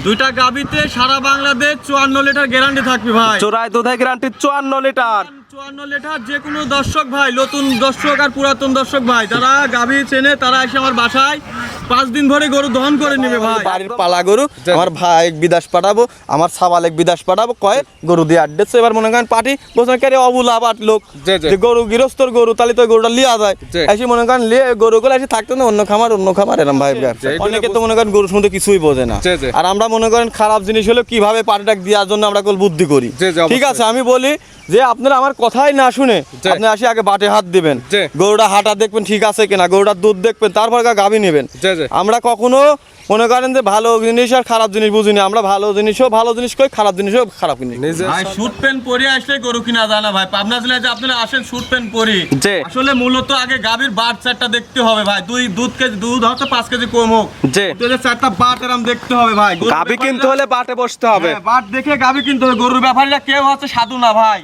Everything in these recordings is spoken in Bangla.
দুইটা গাবিতে সারা বাংলাদেশ 54 লিটার গ্যারান্টি থাকবে ভাই। চোরাই দুধের গ্যারান্টি 54 লিটার। 54 লিটার। যে কোনো দর্শক ভাই, নতুন দর্শক আর পুরাতন দর্শক ভাই, যারা গাভী চেনে তারা এসে আমার বাসায় 5 দিন ধরে গরু দহন করে নেবে ভাই। বাড়ির পালা গরু আমার ভাই বিদেশ পাঠাবো, আমার সাবাল এক বিদেশ পাঠাবো, কয় গরু দিয়ে আড্ডেছে। এবার মনে করেন পার্টি বলছেন কে অবুলা বাট লোক যে গরু গৃহস্থর গরু, তাহলে তো গরুটা লিয়া যায়। এসে মনে করেন লিয়ে গরুগুলো এসে থাকতো না, অন্য খামার এরম ভাই। অনেকে তো মনে করেন গরু শুনতে কিছুই বোঝে না। আর আমরা মনে করেন খারাপ জিনিস হলে কিভাবে পার্টিটা দেওয়ার জন্য আমরা বুদ্ধি করি। ঠিক আছে, আমি বলি যে আপনারা আমার কথাই না শুনে আপনি আসি আগে বাটে হাত দিবেন, গরুটা হাঁটা দেখবেন ঠিক আছে কিনা, গরুটার দুধ দেখবেন, তারপর গাভী নেবেন। আমরা কখনো মনে করেন যে ভালো জিনিস আর খারাপ জিনিস বুঝিনি। আমরা ভালো জিনিস কই, খারাপ জিনিসও খারাপ জিনিস। ভাই স্যুট প্যান্ট পরে আসলে গরু কিনা যায় না ভাই। পাবনা জেলায় যে আপনারা আসেন স্যুট প্যান্ট পরে, আসলে মূলত আগে গাভীর বাট চারটা দেখতে হবে ভাই। দুধ হচ্ছে 5 কেজি কম হোক, চারটা বাট এরকম দেখতে হবে ভাই। গাভী কিনতে হলে বাটে বসতে হবে, বাট দেখে গাভী কিনতে হবে। গরুর ব্যাপারীরা কেউ হচ্ছে সাধু না ভাই।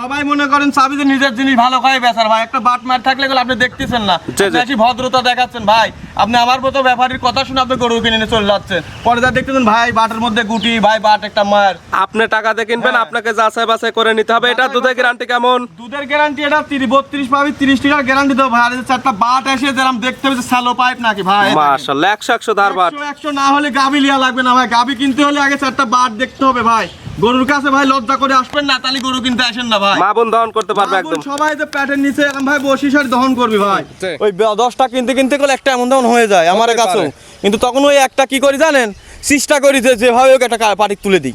সবাই মনে করেন চাবি যে নিজের জিনিস ভালো খাই বেচার ভাই। একটা বাট মার থাকলে আপনি দেখতেছেন না, আপনি ভদ্রতা দেখাচ্ছেন ভাই। আপনি আমার মতো ব্যাপারীর কথা শুনে আপনি গরু কিনে নিয়ে চলে যাচ্ছেন, পরে যা দেখতেছেন ভাই বাটের মধ্যে গুটি, ভাই বাট একটা মার। আপনি টাকা দিয়ে কিনবেন, আপনাকে যাচাই বাছাই করে নিতে হবে। এটা দুধের গ্যারান্টি কেমন? দুধের গ্যারান্টি এটা 32 পাবি, 30 লিটার গ্যারান্টি দেবো ভাই। আর চারটা বাট এসে যেরকম দেখতে হবে স্যালো পাইপ নাকি ভাই। মাশাআল্লাহ 100 ধার বাট। 100 না হলে গাভী লিয়া লাগবে না ভাই। গাভী কিনতে হলে আগে চারটা বাট দেখতে হবে ভাই। গরুর কাছে ভাই লজ্জা করে আসবেন না, তাহলে গরু কিনতে আসেন না ভাই। মা বোন দহন করতে পারবে একদম। সবাই যে প্যাটের নিচে এরকম ভাই বসি সারি দহন করবি ভাই। ওই 10টা কিনতে গেলে একটা এমন তেমন হয়ে যায় আমার কাছে। কিন্তু তখন ওই একটা কি করি জানেন, চেষ্টা করি যে যেভাবে হোক একটা পার্টি তুলে দিই।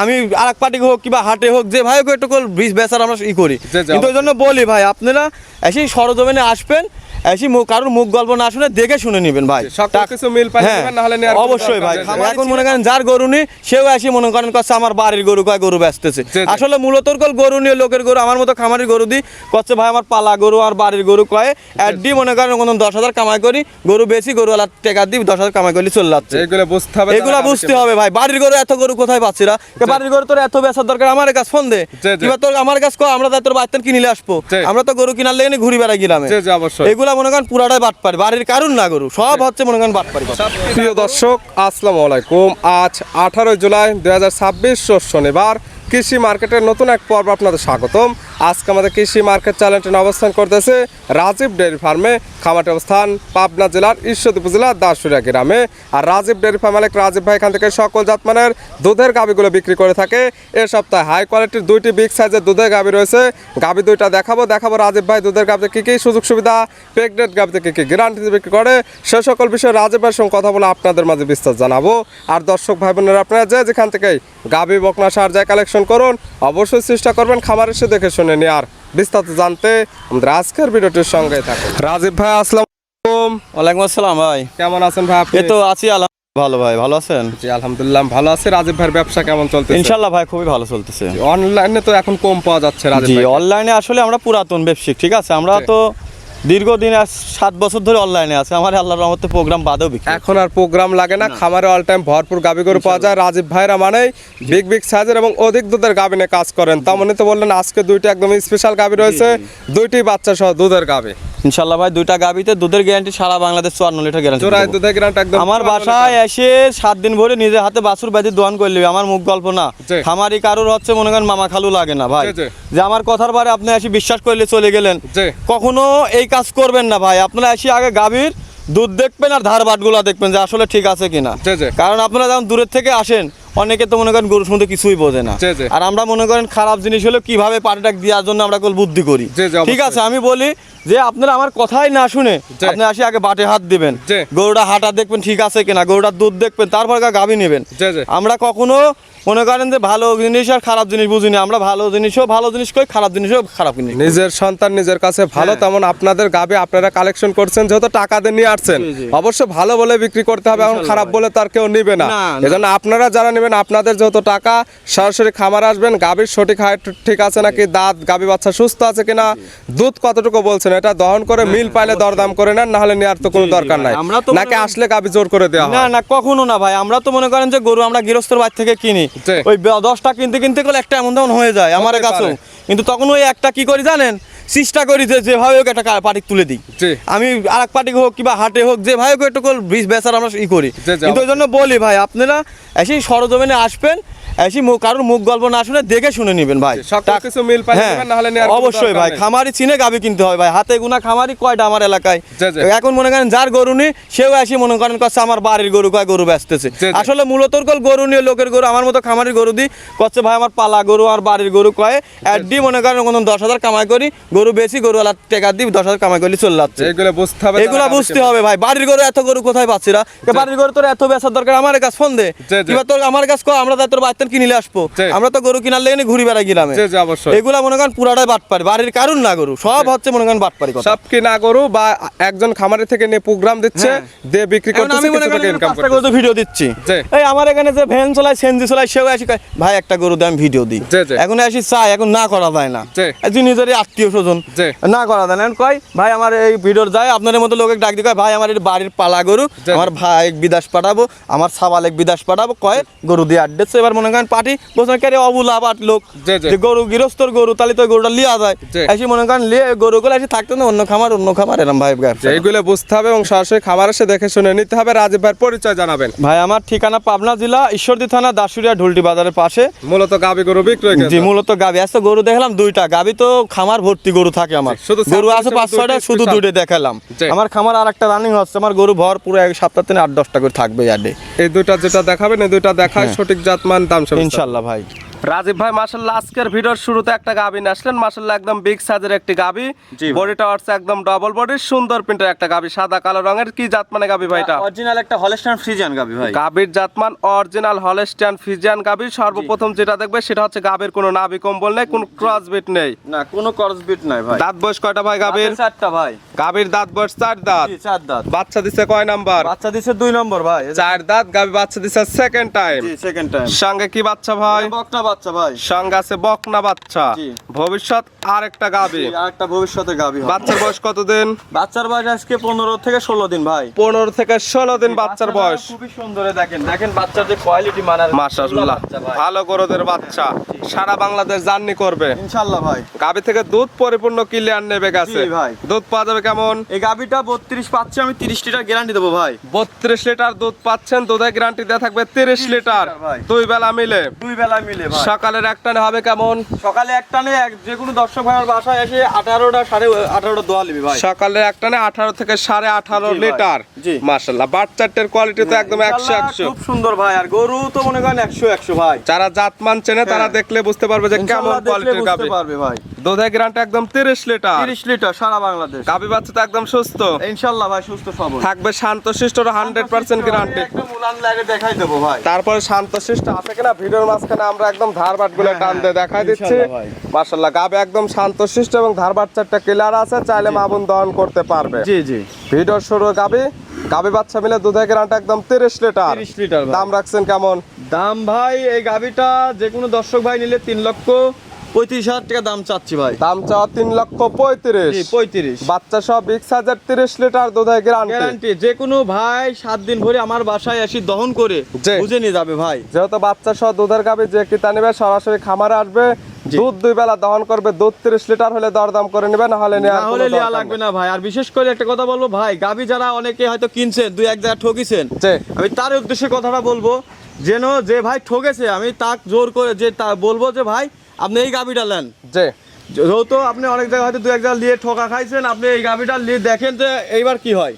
আমি আরেক পার্টি হোক কিংবা হাটে হোক, যেভাবে হোক একটু বীজ বেচার আমরা ই করি। কিন্তু ওই জন্য বলি ভাই, আপনারা এসে সরজমিনে আসবেন, এসে কারোর মুখ গল্প না শুনে দেখে শুনে নেবেন ভাই। অবশ্যই ভাই। এখন মনে করেন যার গরু নেই সেও এসে মনে করেন করছে আমার বাড়ির গরু কয় গরু বেচতেছে। আসলে মূলত গরু নিয়ে লোকের গরু, আমার মতো খামারের গরু দিই করছে ভাই আমার পালা গরু আর বাড়ির গরু কয় অ্যাডি মনে করেন 10,000 কামাই করি, গরু বেশি গরুওয়ালা টাকা দিই 10,000 কামাই করলে চলে যাচ্ছে। এগুলো বুঝতে হবে ভাই। বাড়ির গরু এত গরু কোথায় পাচ্ছি না, বাড়ির গরু তোর এত বেচার দরকার আমার কাছে ফোন দে, এবার তোর আমার কাছে আমরা তোর বাড়িতে কিনে নিলে আসবো। আমরা তো গরু কিনার লেগে ঘুরি বেড়াই গেলাম। এগুলা মনে করেন পুরাটাই বাটপারি, বাড়ির কারণ না গরু সব হচ্ছে মনে করেন বাটপারি। প্রিয় দর্শক আসসালামু আলাইকুম। আজ 18 জুলাই 2026 শনিবার কৃষি মার্কেটের নতুন এক পর্ব আপনাদের স্বাগতম। আজকে আমাদের কৃষি মার্কেট চ্যানেলটি অবস্থান করতেছে রাজীব ডেয়ারি ফার্মে। খামারটি অবস্থান পাবনা জেলার ঈশ্বরদী উপজেলার দাসুরিয়া গ্রামে। আর রাজীব ডেয়ারি ফার্ম মালিক রাজীব ভাই এখান থেকে সকল জাতমানের দুধের গাভীগুলো বিক্রি করে থাকে। এ সপ্তাহে হাই কোয়ালিটির 2টি বিগ সাইজের দুধের গাভী রয়েছে। গাভী 2টা দেখাবো রাজীব ভাই দুধের গাভীতে কী কী সুযোগ সুবিধা, প্রেগনেন্ট গাভীতে কী কী গ্যারান্টি বিক্রি করে, সে সকল বিষয়ে রাজীব ভাইয়ের সঙ্গে কথা বলে আপনাদের মাঝে বিস্তার জানাবো। আর দর্শক ভাই বোনেরা আপনারা যেখান থেকেই গাভী বকনা সার যায় কালেকশন করুন, অবশ্যই চেষ্টা করবেন খামার এসে দেখে শুনে নিয়ে। আর বিস্তারিত জানতে আমাদের আজকের ভিডিওটির সঙ্গে থাকুন। রাজীব ভাই আসসালামু আলাইকুম। ওয়ালাইকুম আসসালাম ভাই, কেমন আছেন ভাই? আপনি? এই তো আছি ভালো ভাই, ভালো আছেন? জি আলহামদুলিল্লাহ ভালো আছি। রাজীব ভাইয়ের ব্যবসা কেমন চলতেছে? ইনশাআল্লাহ ভাই খুবই ভালো চলতেছে। অনলাইনে তো এখন কম পাওয়া যাচ্ছে রাজীব ভাই। অনলাইনে আসলে আমরা পুরাতন ব্যবসায়িক, ঠিক আছে, আমরা তো দীর্ঘদিন 7 বছর ধরে অনলাইনে আছে। আমার আল্লাহর রহমতে প্রোগ্রাম বাদেও বিক্রি। এখন আর প্রোগ্রাম লাগে না, খামারে অল টাইম ভরপুর গাভী গরু পাওয়া যায়। রাজীব ভাইরা মানে বিগ সাইজের এবং অধিক দুধের গাভী নিয়ে কাজ করেন। তেমনই তো বললেন আজকে 2টি একদম স্পেশাল গাভী রয়েছে, 2টি বাচ্চা সহ দুধের গাভী। ইনশাআল্লাহ ভাই 2টা গাভীতে দুধের গ্যারান্টি সারা বাংলাদেশ 54 লিটার গ্যারান্টি। জোড়ায় দুধের গ্যারান্টি একদম। আমার বাসায় এসে 7 দিন ভরে নিজে হাতে বাছুর বেঁধে দোয়ান করে নেবে, আমার মুখ গল্প না। খামারি কারোর হচ্ছে মনে করেন মামা খালু লাগে না ভাই, যে আমার কথার পরে আপনি এসে বিশ্বাস করলে চলে গেলেন। কখনো এই কাজ করবেন না ভাই। আপনারা এসে আগে গাভীর দুধ দেখবেন আর ধার বাটগুলা দেখবেন যে আসলে ঠিক আছে কিনা। কারণ আপনারা যখন দূরের থেকে আসেন অনেকে তো মনে করেন গরু শুনতে কিছুই বোঝে না। আর আমরা মনে করেন খারাপ জিনিস হলে কিভাবে পাটিটা দেওয়ার জন্য আমরা বুদ্ধি করি। ঠিক আছে, আমি বলি যে আপনারা আমার কথাই না শুনে আপনি আসি আগে বাটে হাত দিবেন, গরুটা হাঁটা দেখবেন ঠিক আছে কিনা, গরুটার দুধ দেখবেন, তারপর গাভী নেবেন। আমরা কখনো মনে করেন যে ভালো জিনিস আর খারাপ জিনিস বুঝিনি। আমরা ভালো জিনিস কই, খারাপ জিনিসও খারাপ জিনিস। নিজের সন্তান নিজের কাছে ভালো, তেমন আপনাদের গাভী আপনারা কালেকশন করছেন যেহেতু টাকা দিয়ে নিয়ে আসছেন, অবশ্য ভালো বলে বিক্রি করতে হবে, এখন খারাপ বলে তার কেউ নিবে না। এজন্য আপনারা যারা নেবেন আপনাদের যেহেতু টাকা, সরাসরি খামার আসবেন, গাভীর সঠিক হাইট ঠিক আছে নাকি, দাঁত গাভী বাচ্চা সুস্থ আছে কিনা, দুধ কতটুকু বলছেন এটা দহন করে মিল পাইলে দরদাম করে নেন, না হলে নেওয়ার তো কোনো দরকার নাই। নাকি আসলে গাভী জোর করে দেওয়া না না কখনো না ভাই। আমরা তো মনে করেন যে গরু আমরা গৃহস্থর বাড়ি থেকে কিনি, ওই 10টা কিনতে গেলে একটা এমন তেমন হয়ে যায় আমার কাছে। কিন্তু তখন ওই একটা কি করি জানেন, চেষ্টা করি যে যেভাবে হোক একটা পার্টি তুলে দিই। আমি আর এক পার্টি হোক কিংবা হাটে হোক যেভাবে হোক একটু বীজ বেচার আমরা করি। কিন্তু ওই জন্য বলি ভাই আপনারা এসে সরজমিনে আসবেন, এসে কারোর মুখ গল্প না শুনে দেখে শুনে নেবেন ভাই। কিছু মিল পাই যাবেন, না হলে নেয়ার অবশ্যই ভাই খামারি চিনে গাবি কিনতে হয় ভাই। হাতে গুনা খামারি কয়টা আমার এলাকায়। এখন মনে করেন যার গরু নেই সেও এসে মনে করেন করছে আমার বাড়ির গরু কয় গরু বেচতেছে। আসলে মূলত গরু নিয়ে লোকের গরু আমার মতো খামারি গরু দিই করছে ভাই আমার পালা গরু আর বাড়ির গরু কয় অ্যাডি মনে করেন 10,000 কামাই করি, গরু বেশি গরু আলাদা টাকা দিই 10,000 কামাই করলে চলে যাচ্ছে। এগুলো বুঝতে হবে ভাই। বাড়ির গরু এত গরু কোথায় পাচ্ছি না, বাড়ির গরু তোর এত বেচার দরকার আমার কাছে ফোন দে, কিংবা তোর আমার কাছে কো আমরা তোর বাচ্চার কিনে আসবো। আমরা তো গরু কিনার লেগে ঘুরি বেড়াই গেলাম। এগুলা মনে করেন পুরাটাই বাটপারি, বাড়ির কারণ না গরু সব হচ্ছে মনে করেন বাটপারি কথা। সব কি না গরু বা একজন খামারি থেকে নিয়ে প্রোগ্রাম দিচ্ছে দিয়ে বিক্রি করতেছে, আমি মনে করেন ইনকাম করতেছে। গরু ভিডিও দিচ্ছি, এই আমার এখানে যে ভ্যান চালায় সেনজি চালায় সেও আসি কয় ভাই একটা গরু দিয়ে আমি ভিডিও দিই। এখন আসি চাই, এখন না করা যায় না, একজন নিজেরই আত্মীয় স্বজন না করা যায় না। কয় ভাই আমার এই ভিডিওর যায় আপনাদের মতো লোকের ডাক দিয়ে কয় ভাই আমার বাড়ির পালা গরু আমার ভাই বিদেশ পাঠাবো, আমার সাবালেক বিদেশ পাঠাবো, কয় গরু দিয়ে আড্ডেছে। এবার মনে করেন পার্টি বসে কে অবুলা বাট লোক যে গরু গৃহস্থর গরু তাহলে তো গরুটা লিয়া যায়, এসে মনে করেন লিয়ে গরুগুলো এসে থাকতো না অন্য খামার এরম ভাই। এইগুলো বুঝতে হবে এবং সরাসরি খামার এসে দেখে শুনে নিতে হবে। রাজীব ভাইয়ের পরিচয় জানাবেন। ভাই আমার ঠিকানা পাবনা জেলা ঈশ্বরদী থানা দাসুরিয়া ঢুলটি বাজারের পাশে। মূলত গাবি গরু বিক্রয় কেন্দ্র। জি মূলত গাবি আছে, গরু দেখলাম দুইটা, গাবি তো খামার ভর্তি গরু থাকে আমার, গরু আছে 5-6টা, শুধু দুইটা দেখালাম। আমার খামার আর একটা রানিং হচ্ছে, আমার গরু ভর পুরো এক সপ্তাহ থেকে 8-10টা করে থাকবে ইয়ার্ডে। এই দুইটা যেটা দেখাবেন এই দুইটা দেখায় সঠিক জাতমান দাম সব ইনশাআল্লাহ ভাই। রাজীব ভাই মাশাআল্লাহ আজকের ভিডিওর শুরুতে একটা গাবি নিয়ে আসলেন, মাশাআল্লাহ একদম বিগ সাইজের একটি গাবি, বডিটা হচ্ছে একদম ডাবল বডির সুন্দর প্রিন্টের একটা গাবি, সাদা কালো রঙের। কি জাত মানে গাবি ভাই? এটা অরিজিনাল একটা হলস্টাইন ফ্রিজিয়ান গাবি ভাই। গাবির জাতমান অরিজিনাল হলস্টাইন ফ্রিজিয়ান গাবি। সর্বপ্রথম যেটা দেখবে সেটা হচ্ছে গাবির কোনো নাভি কম্বল নেই, কোনো ক্রস বিট নেই, না কোনো ক্রস বিট নাই ভাই। দাঁত বয়স কয়টা ভাই গাবির? 4টা ভাই। গাবির দাঁত বয়স 4 দাঁত। জি 4 দাঁত। বাচ্চা দিছে কয় নাম্বার? বাচ্চা দিছে 2 নম্বর ভাই। 4 দাঁত গাবি, বাচ্চা দিছে সেকেন্ড টাইম। জি সেকেন্ড টাইম। সঙ্গে কি বাচ্চা ভাই? বকনা বাচ্চা ভাই। গাছে বকনা বাচ্চা, ভবিষ্যৎ আরেকটা গাবি, আরেকটা ভবিষ্যতে গাবি। বাচ্চার বয়স কতদিন? বাচ্চার বয়স আজকে 15 থেকে 16 দিন ভাই। 15 থেকে 16 দিন বাচ্চার বয়স। খুবই সুন্দর, দেখেন দেখেন বাচ্চার যে কোয়ালিটি মানার মাশাআল্লাহ ভালো গরুদের বাচ্চা, সারা বাংলাদেশ জার্নি করবে ইনশাআল্লাহ ভাই। গাবি থেকে দুধ পরিপূর্ণ ক্লিয়ার নেবে গেছে ভাই। দুধ পাওয়া যাবে কেমন? এই গাবিটা 32 পাচ্ছে, আমি 30 লিটার গ্যারান্টি দেবো ভাই। 32 লিটার দুধ পাচ্ছেন, দুধের গ্যারান্টি দেয়া থাকবে 30 লিটার, দুই বেলা মিলে। দুই বেলা মিলে ভাই। সকালের একটানে হবে কেমন? সকালে একটানে যে কোনো দর্শক ভাইয়ের বাসায় এসে 18টা 18.5টা দোয়া নিবি ভাই। সকালের একটানে 18 থেকে 18.5 লিটার। মাশাআল্লাহ বাচ্চাটার কোয়ালিটি তো একদম 100 খুব সুন্দর ভাই। আর গরু তো মনে করেন 100 ভাই। যারা জাতমান চেনে তারা দেখলে বুঝতে পারবে যে কেমন কোয়ালিটির গাবি পারবে ভাই। দুধের গ্যারান্টি একদম 30 লিটার। 30 লিটার সারা বাংলাদেশ। গাবি বাচ্চা তো একদম সুস্থ ইনশাআল্লাহ ভাই, সুস্থ সবল থাকবে, শান্তশিষ্ট 100% গ্যারান্টি। একটা মুলান লাগে দেখাই দেবো ভাই। তারপরে শান্তশিষ্ট আছে কিনা ভিডিওর মাঝখানে আমরা একদম ধারবাটগুলো টান দিয়ে দেখাই দিচ্ছি। মাশাআল্লাহ গাবি একদম শান্তশিষ্ট এবং ধারবাট চারটা ক্লিয়ার আছে, চাইলে মাবুন দহন করতে পারবে। জি জি। ভিডিওর শুরু গাবি বাচ্চা মিলে দুধের গ্যারান্টি একদম 30 লিটার। 30 লিটার। দাম রাখছেন কেমন? দাম ভাই এই গাবিটা যে কোনো দর্শক ভাই নিলে 3,35,000 টাকা দাম চাচ্ছি ভাই। দাম চাওয়া 3,35,000। 35 বাচ্চা সব 30 লিটার দুধের গ্যারান্টি। যে কোনো ভাই 7 দিন ভরে আমার বাসায় এসে দহন করে বুঝে নিয়ে যাবে ভাই। যেহেতু বাচ্চা সহ দুধের গাবি যে কিতা নেবে সরাসরি খামারে আসবে, দুধ দুই বেলা দহন করবে, দুধ 30 লিটার হলে দরদাম করে নেবে, না হলে নেওয়া লাগবে না ভাই। আর বিশেষ করে একটা কথা বলবো ভাই, গাবি যারা অনেকে হয়তো কিনছেন 2-1 জায়গায় ঠকিছেন, আমি তার উদ্দেশ্যে কথাটা বলবো, যেন যে ভাই ঠকেছে আমি তাক জোর করে যে বলবো যে ভাই আপনি এই গাবিটা নেন। যেহেতু আপনি অনেক জায়গায় হয়তো 2-1 জায়গায় নিয়ে ঠকা খাইছেন, আপনি এই গাবিটা নিয়ে দেখেন যে এইবার কি হয়।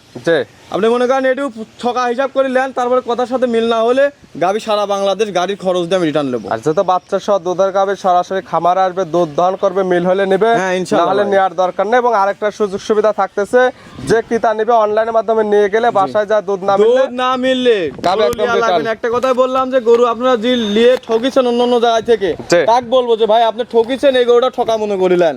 আপনি মনে করেন একটু ঠকা হিসাব করে নেন, তারপরে কথার সাথে মিল না হলে গাবি সারা বাংলাদেশ গাড়ির খরচ দিয়ে আমি রিটার্ন নেবো। আর যেহেতু বাচ্চা সহ দুধের গাবি সরাসরি খামারে আসবে, দুধ দহন করবে, মিল হলে নেবে, না হলে নেওয়ার দরকার নেই। এবং আরেকটা সুযোগ সুবিধা থাকতেছে, যে ক্রেতা নেবে অনলাইনের মাধ্যমে নিয়ে গেলে বাসায় যা দুধ না মিললে একটা কথাই বললাম যে গরু আপনারা যে নিয়ে ঠকিছেন অন্য জায়গা থেকে, তাক বলবো যে ভাই আপনি ঠকিছেন, এই গরুটা ঠকা মনে করিলেন,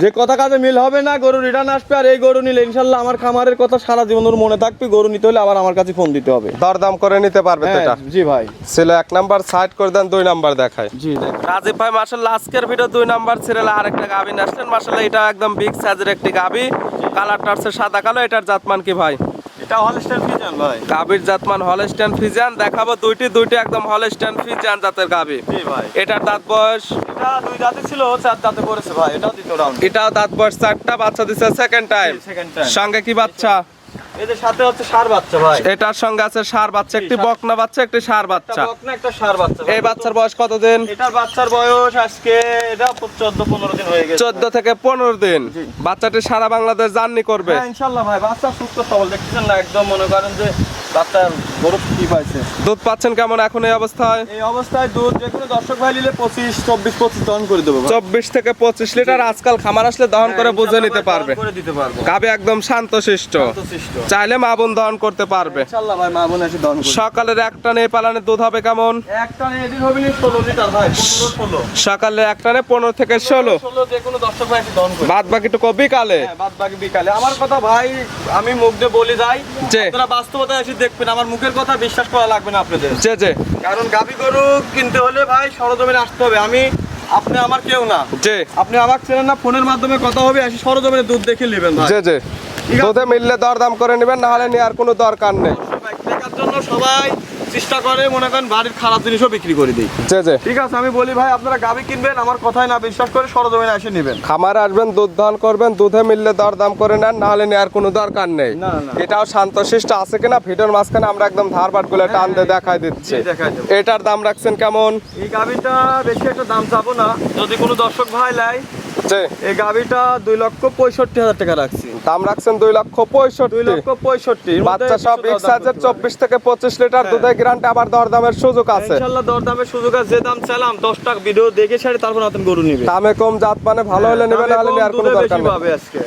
যে কথা কাজে মিল হবে না, গরু রিটার্ন আসবে। আর এই গরু নিলে ইনশাল্লাহ আমার খামারের কথা সারা জীবন মনে থাকবে। গরু নিতে হলে আবার আমার কাছে ফোন দিতে হবে, দরদাম করে নিতে পারবে। জি ভাই। ছিল 1 নাম্বার সাইড করে দেন, 2 নাম্বার দেখায়। জি রাজীব ভাই মাশাআল্লাহ আজকের ভিডিও 2 নাম্বার সিরিয়ালে আরেকটা গাবি আসছেন। মাশাআল্লাহ এটা একদম বিগ সাইজের একটি গাবি, কালারটা হচ্ছে সাদা কালো। এটার জাতমান কি ভাই? এটা হলস্টাইন ফ্রিজিয়ান ভাই। গাভীর জাতমান হলস্টাইন ফ্রিজিয়ান দেখাবো দুইটি একদম হলস্টাইন ফ্রিজিয়ান জাতের গাভী। জি ভাই। এটার দাঁত বয়স? এটা 2 দাঁতে ছিল, 4 দাঁতে পড়েছে ভাই। এটাও দ্বিতীয় রাউন্ড। এটাও দাঁত বয়স 4টা, বাচ্চা দিছে সেকেন্ড টাইম। Second time. সঙ্গে কি বাচ্চা? এদের সাথে হচ্ছে ষাঁড় বাচ্চা ভাই। এটার সঙ্গে আছে ষাঁড় বাচ্চা, একটি বকনা বাচ্চা, একটি ষাঁড় বাচ্চা। একটা বকনা, একটা ষাঁড় বাচ্চা। এই বাচ্চার বয়স কতদিন? এটার বাচ্চার বয়স আজকে এটা 14-15 দিন হয়ে গেছে। 14 থেকে 15 দিন। জি। বাচ্চাটি সারা বাংলাদেশ জার্নি করবে। হ্যাঁ ইনশাআল্লাহ ভাই। বাচ্চা সুস্থ সবল, দেখতেছেন না, একদম মনে করেন যে বাচ্চা বড় কি পাইছে। দুধ পাচ্ছেন কেমন এখন এই অবস্থায়? এই অবস্থায় দুধ যে কোনো দর্শক ভাই নিলে 24-25 দহন করে দেবো ভাই। 24 থেকে 25 লিটার আজকাল খামার আসলে দহন করে বুঝে নিতে পারবে। করে দিতে পারবো। গাবে একদম শান্তশিষ্ট, শান্তশিষ্ট। চাইলে মা বোন দহন করতে পারবে। ইনশাআল্লাহ ভাই, মা বোন এসে দহন করবে। সকালের একটা নেই পালানের দুধ হবে কেমন? একটা এদিন হবে 16 লিটার ভাই। 15-16 সকালে একটানে 15 থেকে 16। 16 যে কোনো দর্শক ভাই এসে দহন করবে। বাদ বাকিটুকু বিকালে। হ্যাঁ, বাদ বাকি বিকালে। আমার কথা ভাই আমি মুখ দিয়ে বলে যাই, যে। আপনারা বাস্তবতা এসে দেখবেন, আমার মুখের কথা বিশ্বাস করা লাগবে না আপনাদের। যে কারণ গাভী গরু কিনতে হলে ভাই সরজমিনে আসতে হবে। আপনি আমার কেউ না, যে আপনি আমাকে চেনেন না, ফোনের মাধ্যমে কথা হবে, এসে সরজমিনে দুধ দেখে নেবেন ভাই। যে ঠিক আছে? দুধে মিললে দরদাম করে নেবেন, না হলে নেওয়ার কোনো দরকার নেই। টাকার জন্য সবাই চেষ্টা করে মনে করেন বাড়ির খারাপ জিনিসও বিক্রি করে দিই। যে ঠিক আছে, আমি বলি ভাই আপনারা গাভী কিনবেন, আমার কথাই না বিশ্বাস করে সরজমিনে এসে নেবেন। খামারে আসবেন, দুধ দহন করবেন, দুধে মিললে দরদাম করে নেন, না হলে নেওয়ার কোনো দরকার নেই। না, না। এটাও শান্তশিষ্ট আছে কিনা ভিডিওর মাঝখানে আমরা একদম ধারবাট গুলো টান দিয়ে দেখাই দিচ্ছি। জি, দেখাই দেব। এটার দাম রাখছেন কেমন? এই গাভীটা বেশি একটা দাম চাবো না, যদি কোনো দর্শক ভাই লাই যে এই গাভীটা 2,65,000 টাকা রাখছি। দাম রাখছেন 2,65,000। 2,65,000 বাচ্চা সব এক্স সাইজের 24 থেকে 25 লিটার দুধের গ্যারান্টি, আবার দরদামের সুযোগ আছে। ইনশাআল্লাহ দরদামের সুযোগ আছে। যে দাম চাইলাম 10 টাকা ভিডিও দেখে ছাড়ে তারপর নতুন গরু নিবে। দামে কম, জাত মানে ভালো হলে নেবেন, না হলে নেওয়ার কোনো দুধে দরকার বেশি নেই। পাবে আজকে।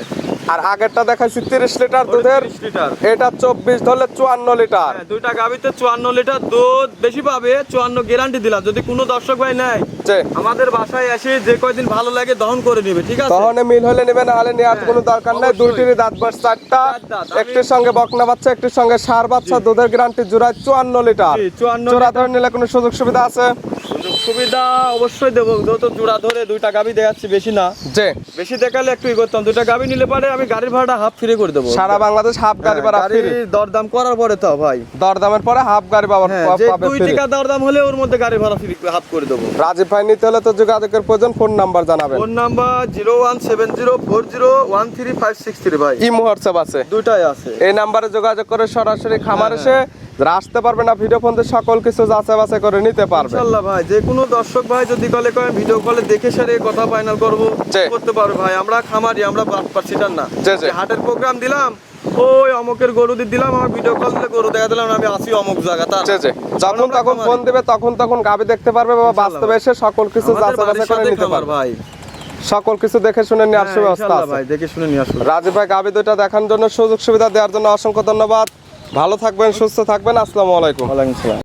আর আগেরটা দেখাইছি 30 লিটার দুধের, 30 লিটার। এটা 24 ধরলে 54 লিটার। হ্যাঁ, দুইটা গাভীতে 54 লিটার দুধ বেশি পাবে, 54 গ্যারান্টি দিলাম। যদি কোনো দর্শক ভাই নেয় যে আমাদের বাসায় এসে যে কয়দিন ভালো লাগে দহন করে নিবে। ঠিক আছে? তখন মিল হলে নেবেন, না হলে নেওয়ার কোনো দরকার নেই। অবশ্যই। দুইটিরই দাঁত বয়স 4টা, দাঁত। একটির সঙ্গে বকনা বাচ্চা, একটির সঙ্গে ষাঁড় বাচ্চা, দুধের গ্যারান্টি জোড়ায় 54 লিটার। জি, 54 জোড়া ধরে নিলে কোনো সুযোগ সুবিধা আছে? সুযোগ সুবিধা অবশ্যই দেবো। যত জোড়া ধরে দুইটা গাভী দেখাচ্ছি, বেশি না। যে বেশি দেখালে একটু ই করতাম। দুইটা গাভী নিলে পারে আমি গাড়ির ভাড়াটা হাফ ফ্রি করে দেবো। সারা বাংলাদেশ হাফ গাড়ি ভাড়া ফ্রি। দরদাম করার পরে তো ভাই, দরদামের পরে হাফ গাড়ি হ্যাঁ, যে পাবে 2 ফ্রি। টাকা দরদাম হলে ওর মধ্যে গাড়ি ভাড়া ফ্রি হাফ করে দেবো। রাজীব ভাই নিতে হলে তো যোগাযোগের প্রয়োজন, ফোন নাম্বার জানাবেন। ফোন নাম্বার 01704013563 ভাই। ইমো হোয়াটসঅ্যাপ আছে, দুইটাই আছে। এই নাম্বারে যোগাযোগ করে সরাসরি খামার এসে আসতে পারবে না, ভিডিও ফোন দিয়ে সকল কিছু যাচাই বাছাই করে নিতে পারবে। ইনশাআল্লাহ ভাই, যে কোনো দর্শক ভাই যদি কলে করেন ভিডিও কলে দেখে সারে কথা ফাইনাল করবো, জি। করতে পারবে ভাই। আমরা খামারি, আমরা পাচ্ছিটার না। জি, জি। যে হাটের প্রোগ্রাম দিলাম, ওই অমুকের গরু দিলাম, আমার ভিডিও কল দিলে গরু দেখা দিলাম, আমি আসি অমুক জায়গা তার। যে যখন তখন ফোন দিবে, তখন গাবি দেখতে পারবে, বা বাস্তবে এসে সকল কিছু যাচাই বাছাই করে নিতে পারবে ভাই। সকল কিছু দেখে শুনে নেওয়ার হ্যাঁ, ব্যবস্থা ইনশাআল্লাহ আছে। ভাই, দেখে শুনে নিয়ে আসবো। রাজীব ভাই গাবি দুইটা দেখার জন্য, সুযোগ সুবিধা দেওয়ার জন্য অসংখ্য ধন্যবাদ। ভালো থাকবেন, সুস্থ থাকবেন। আসসালামু আলাইকুম। ওয়ালাইকুম আসসালাম।